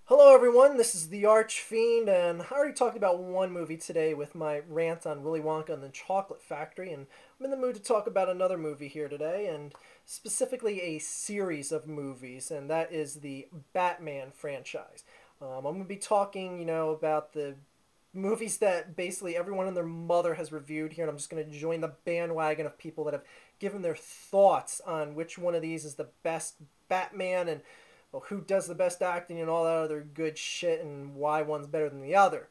Hello everyone, this is the Archfiend, and I already talked about one movie today with my rant on Willy Wonka and the Chocolate Factory, and I'm in the mood to talk about another movie here today, and specifically a series of movies, and that is the Batman franchise. I'm going to be talking, about the movies that basically everyone and their mother has reviewed here, and I'm just going to join the bandwagon of people that have given their thoughts on which one of these is the best Batman and well, who does the best acting and all that other good shit and why one's better than the other.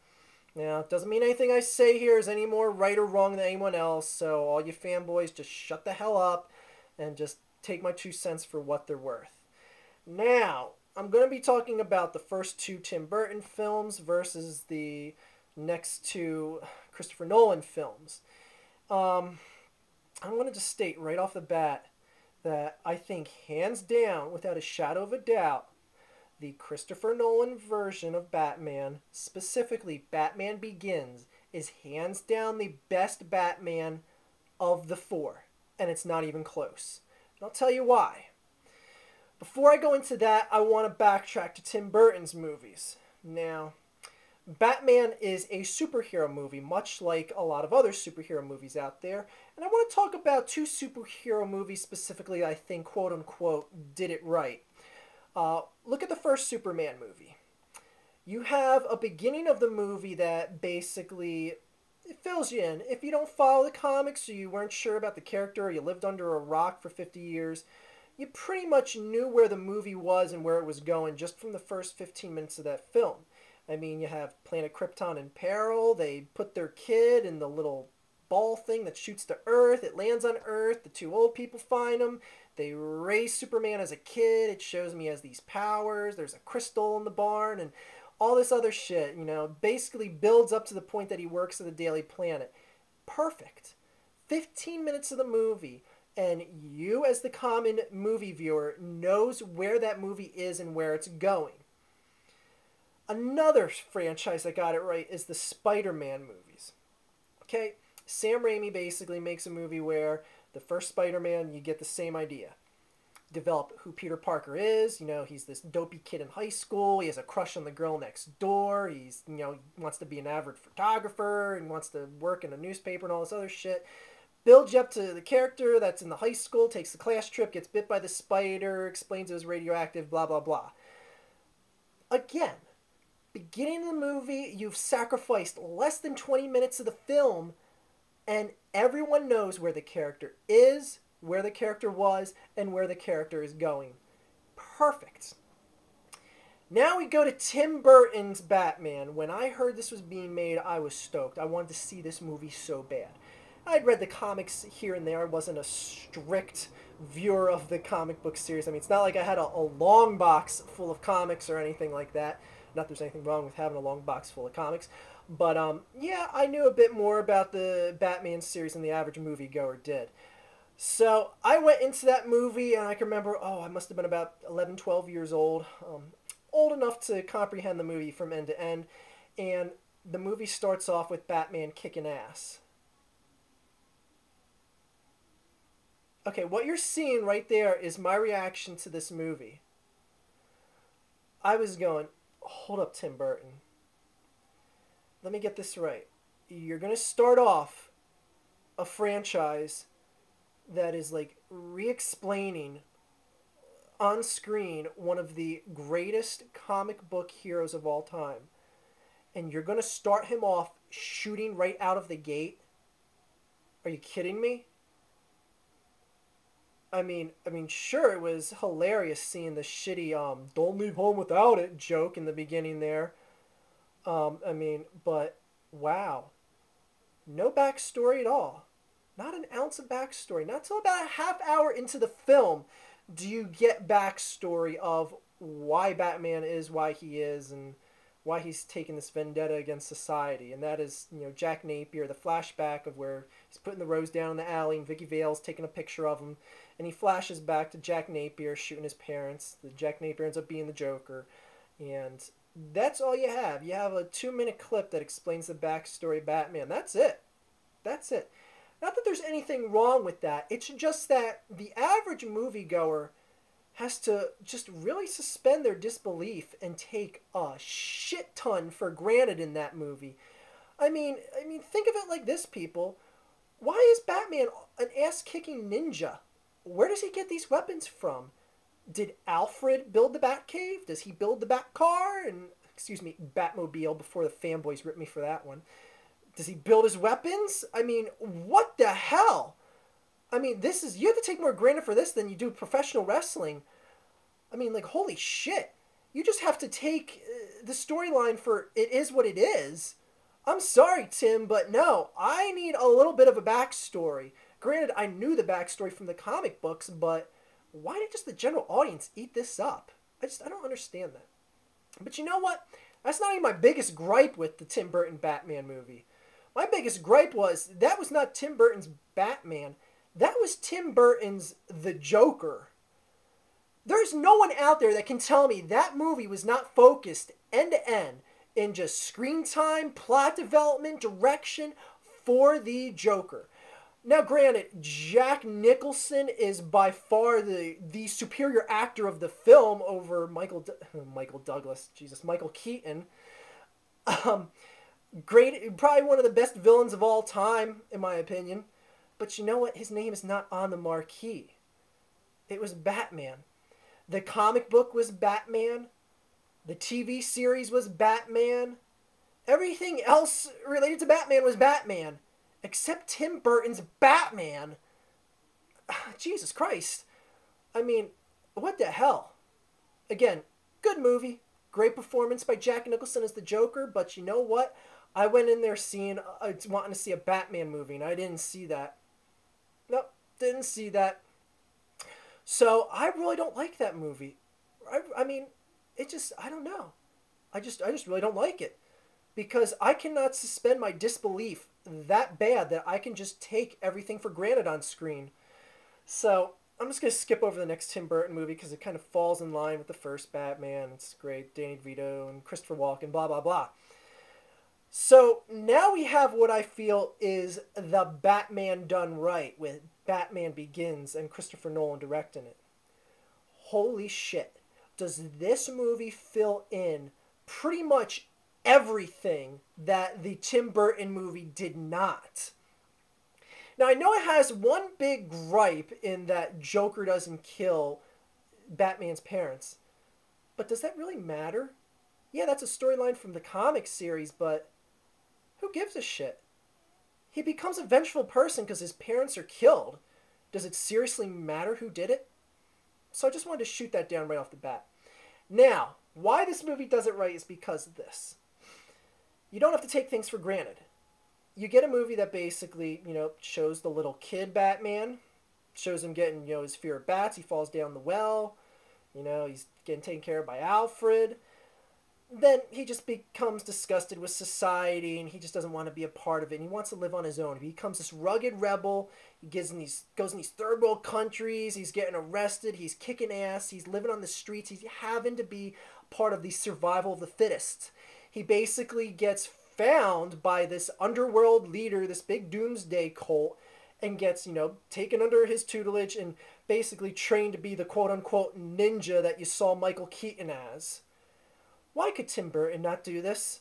Now, it doesn't mean anything I say here is any more right or wrong than anyone else, so all you fanboys just shut the hell up and just take my 2 cents for what they're worth. Now, I'm going to be talking about the first two Tim Burton films versus the next two Christopher Nolan films. Um, I'm going to just state right off the bat that I think, hands down, without a shadow of a doubt, the Christopher Nolan version of Batman, specifically Batman Begins, is hands down the best Batman of the four. And it's not even close. And I'll tell you why. Before I go into that, I want to backtrack to Tim Burton's movies. Now, Batman is a superhero movie, much like a lot of other superhero movies out there. And I want to talk about two superhero movies specifically I think, quote unquote, did it right. Look at the first Superman movie. You have a beginning of the movie that basically it fills you in. If you don't follow the comics or you weren't sure about the character or you lived under a rock for 50 years, you pretty much knew where the movie was and where it was going just from the first 15 minutes of that film. I mean, you have Planet Krypton in peril. They put their kid in the little ball thing that shoots to Earth. It lands on Earth. The two old people find him. They raise Superman as a kid. It shows him he has these powers. There's a crystal in the barn and all this other shit, basically builds up to the point that he works at the Daily Planet. Perfect. 15 minutes of the movie, and you as the common movie viewer knows where that movie is and where it's going. Another franchise that got it right is the Spider-Man movies. Okay, Sam Raimi basically makes a movie where the first Spider-Man, you get the same idea. Develop who Peter Parker is. He's this dopey kid in high school. He has a crush on the girl next door. He's, wants to be an avid photographer and wants to work in a newspaper and all this other shit. Builds you up to the character that's in the high school, takes the class trip, gets bit by the spider, explains it was radioactive, blah, blah, blah. Again, beginning of the movie, you've sacrificed less than 20 minutes of the film, and everyone knows where the character is, where the character was, and where the character is going. Perfect. Now we go to Tim Burton's Batman. When I heard this was being made, I was stoked. I wanted to see this movie so bad. I'd read the comics here and there. I wasn't a strict viewer of the comic book series. I mean, it's not like I had a long box full of comics or anything like that. Not that there's anything wrong with having a long box full of comics. But, yeah, I knew a bit more about the Batman series than the average moviegoer did. So I went into that movie, and I can remember, I must have been about 11, 12 years old. Old enough to comprehend the movie from end to end. And the movie starts off with Batman kicking ass. Okay, what you're seeing right there is my reaction to this movie. I was going, hold up, Tim Burton. Let me get this right. You're going to start off a franchise that is like re-explaining on screen one of the greatest comic book heroes of all time. And you're going to start him off shooting right out of the gate? Are you kidding me? I mean, sure, it was hilarious seeing the shitty "don't leave home without it" joke in the beginning there. But wow, no backstory at all. Not an ounce of backstory. Not till about a half hour into the film do you get backstory of why Batman is why he is and why he's taking this vendetta against society. And that is, Jack Napier, the flashback of where he's putting the rose down in the alley and Vicky Vale's taking a picture of him. And he flashes back to Jack Napier shooting his parents. The Jack Napier ends up being the Joker. And that's all you have. You have a 2-minute clip that explains the backstory of Batman. That's it. That's it. Not that there's anything wrong with that. It's just that the average moviegoer has to just really suspend their disbelief and take a shit ton for granted in that movie. I mean, think of it like this, people. Why is Batman an ass-kicking ninja? Where does he get these weapons from? Did Alfred build the Batcave? Does he build the Batcar? And excuse me, Batmobile before the fanboys ripped me for that one. Does he build his weapons? I mean, what the hell? I mean, this is you have to take more granted for this than you do professional wrestling. I mean, like holy shit. You just have to take the storyline for it is what it is. I'm sorry, Tim, but no, I need a little bit of a backstory. Granted, I knew the backstory from the comic books, but why did just the general audience eat this up? I don't understand that. But you know what? That's not even my biggest gripe with the Tim Burton Batman movie. My biggest gripe was that was not Tim Burton's Batman. That was Tim Burton's The Joker. There's no one out there that can tell me that movie was not focused end to end in just screen time, plot development, direction for the Joker. Now, granted, Jack Nicholson is by far the superior actor of the film over Michael Douglas, Jesus, Michael Keaton. Great, probably one of the best villains of all time, in my opinion. But you know what? His name is not on the marquee. It was Batman. The comic book was Batman. The TV series was Batman. Everything else related to Batman was Batman. Except Tim Burton's Batman. Jesus Christ. I mean, what the hell? Again, good movie. Great performance by Jack Nicholson as the Joker. But you know what? I went in there wanting to see a Batman movie, and I didn't see that. Nope, didn't see that. So I really don't like that movie. I mean, it just, I don't know. I just really don't like it. Because I cannot suspend my disbelief that bad that I can just take everything for granted on screen. So I'm just going to skip over the next Tim Burton movie because it kind of falls in line with the first Batman. It's great. Danny DeVito and Christopher Walken, blah, blah, blah. So now we have what I feel is the Batman done right with Batman Begins and Christopher Nolan directing it. Holy shit. Does this movie fill in pretty much everything that the Tim Burton movie did not? Now, I know it has one big gripe in that Joker doesn't kill Batman's parents. But does that really matter? Yeah, that's a storyline from the comic series, but who gives a shit? He becomes a vengeful person because his parents are killed. Does it seriously matter who did it? So I just wanted to shoot that down right off the bat. Now, why this movie does it right is because of this. You don't have to take things for granted. You get a movie that basically, shows the little kid Batman, shows him getting, his fear of bats, he falls down the well, he's getting taken care of by Alfred. Then he just becomes disgusted with society and he just doesn't want to be a part of it and he wants to live on his own. He becomes this rugged rebel. He goes in these third world countries. He's getting arrested. He's kicking ass. He's living on the streets. He's having to be part of the survival of the fittest. He basically gets found by this underworld leader, this big doomsday cult, and gets, taken under his tutelage and basically trained to be the quote-unquote ninja that you saw Michael Keaton as. Why could Tim Burton not do this?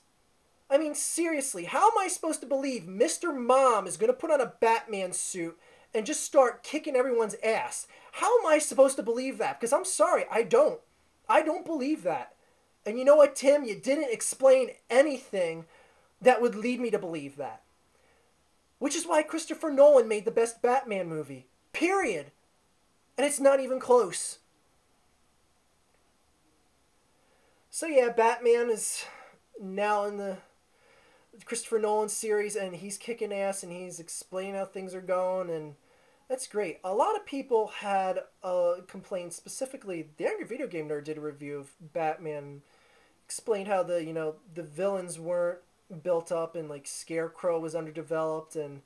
I mean, seriously, how am I supposed to believe Mr. Mom is going to put on a Batman suit and just start kicking everyone's ass? How am I supposed to believe that? Because I'm sorry, I don't. I don't believe that. And you know what, Tim? You didn't explain anything that would lead me to believe that. Which is why Christopher Nolan made the best Batman movie. Period. And it's not even close. So yeah, Batman is now in the Christopher Nolan series and he's kicking ass and he's explaining how things are going and that's great. A lot of people had complaints, specifically the Angry Video Game Nerd did a review of Batman, explained how the villains weren't built up and like Scarecrow was underdeveloped and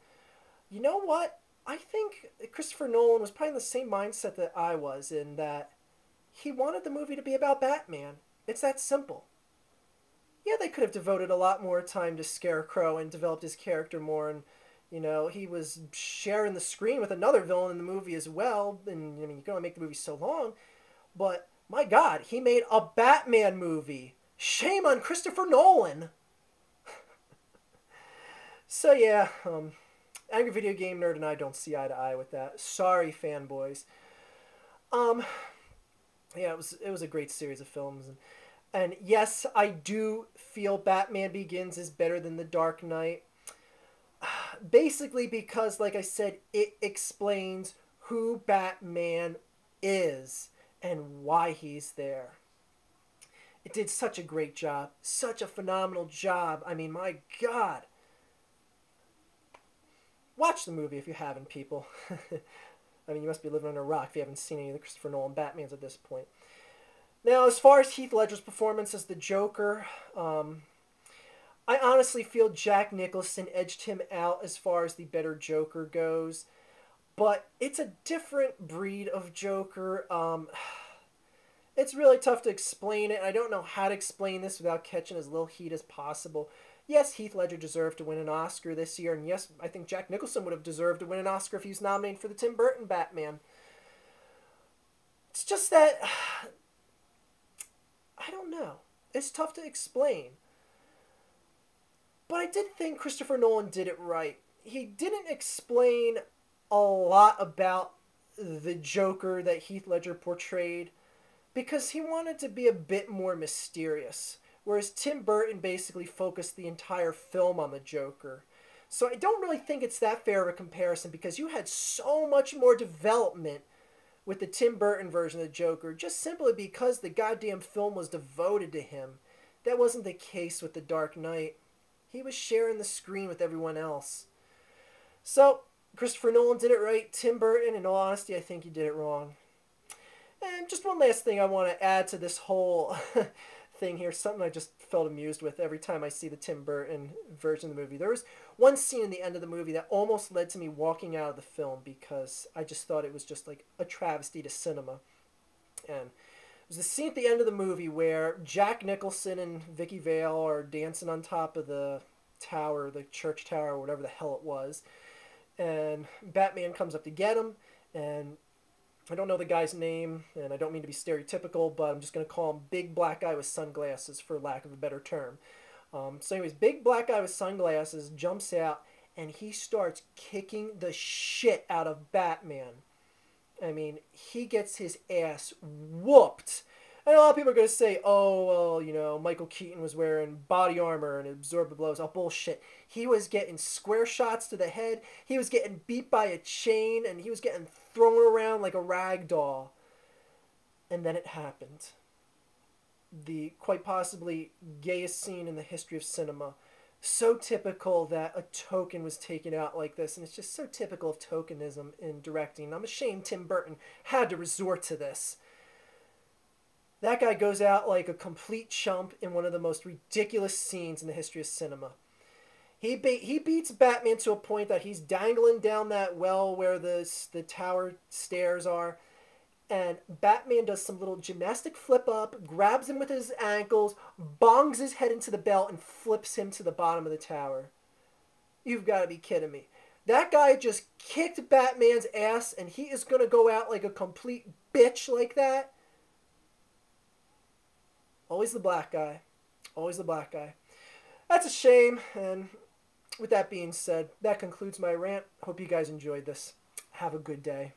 you know what? I think Christopher Nolan was probably in the same mindset that I was in that he wanted the movie to be about Batman. It's that simple. Yeah, they could have devoted a lot more time to Scarecrow and developed his character more and, he was sharing the screen with another villain in the movie as well. And, you can only make the movie so long. But my God, he made a Batman movie. Shame on Christopher Nolan. So yeah, Angry Video Game Nerd and I don't see eye to eye with that. Sorry, fanboys. Um, yeah, it was a great series of films, and yes, I do feel Batman Begins is better than The Dark Knight. Basically, because, like I said, it explains who Batman is and why he's there. It did such a great job, such a phenomenal job. I mean, my God. Watch the movie if you haven't, people. I mean, you must be living under a rock if you haven't seen any of the Christopher Nolan Batmans at this point. Now, as far as Heath Ledger's performance as the Joker, I honestly feel Jack Nicholson edged him out as far as the better Joker goes. But it's a different breed of Joker. It's really tough to explain it. I don't know how to explain this without catching as little heat as possible. Yes, Heath Ledger deserved to win an Oscar this year, and yes, I think Jack Nicholson would have deserved to win an Oscar if he was nominated for the Tim Burton Batman. It's just that I don't know. It's tough to explain. But I did think Christopher Nolan did it right. He didn't explain a lot about the Joker that Heath Ledger portrayed because he wanted to be a bit more mysterious, whereas Tim Burton basically focused the entire film on the Joker. So I don't really think it's that fair of a comparison because you had so much more development with the Tim Burton version of the Joker just simply because the goddamn film was devoted to him. That wasn't the case with The Dark Knight. He was sharing the screen with everyone else. So, Christopher Nolan did it right. Tim Burton, in all honesty, I think he did it wrong. And just one last thing I want to add to this whole thing here, something I just felt amused with every time I see the Tim Burton version of the movie. There was one scene in the end of the movie that almost led to me walking out of the film because I just thought it was just like a travesty to cinema. And it was the scene at the end of the movie where Jack Nicholson and Vicky Vale are dancing on top of the tower, the church tower, or whatever the hell it was. And Batman comes up to get him, and I don't know the guy's name, and I don't mean to be stereotypical, but I'm just going to call him Big Black Guy with Sunglasses, for lack of a better term. So anyways, Big Black Guy with Sunglasses jumps out, and he starts kicking the shit out of Batman. I mean, he gets his ass whooped. And a lot of people are going to say, oh, well, you know, Michael Keaton was wearing body armor and absorbed the blows. Oh, bullshit. He was getting square shots to the head. He was getting beat by a chain, and he was getting thrown around like a rag doll. And then it happened. The quite possibly gayest scene in the history of cinema. So typical that a token was taken out like this, and it's just so typical of tokenism in directing. I'm ashamed Tim Burton had to resort to this. That guy goes out like a complete chump in one of the most ridiculous scenes in the history of cinema. He beats Batman to a point that he's dangling down that well where the tower stairs are, and Batman does some little gymnastic flip up, grabs him with his ankles, bongs his head into the belt, and flips him to the bottom of the tower. You've got to be kidding me. That guy just kicked Batman's ass, and he is going to go out like a complete bitch like that? Always the black guy. Always the black guy. That's a shame, and with that being said, that concludes my rant. Hope you guys enjoyed this. Have a good day.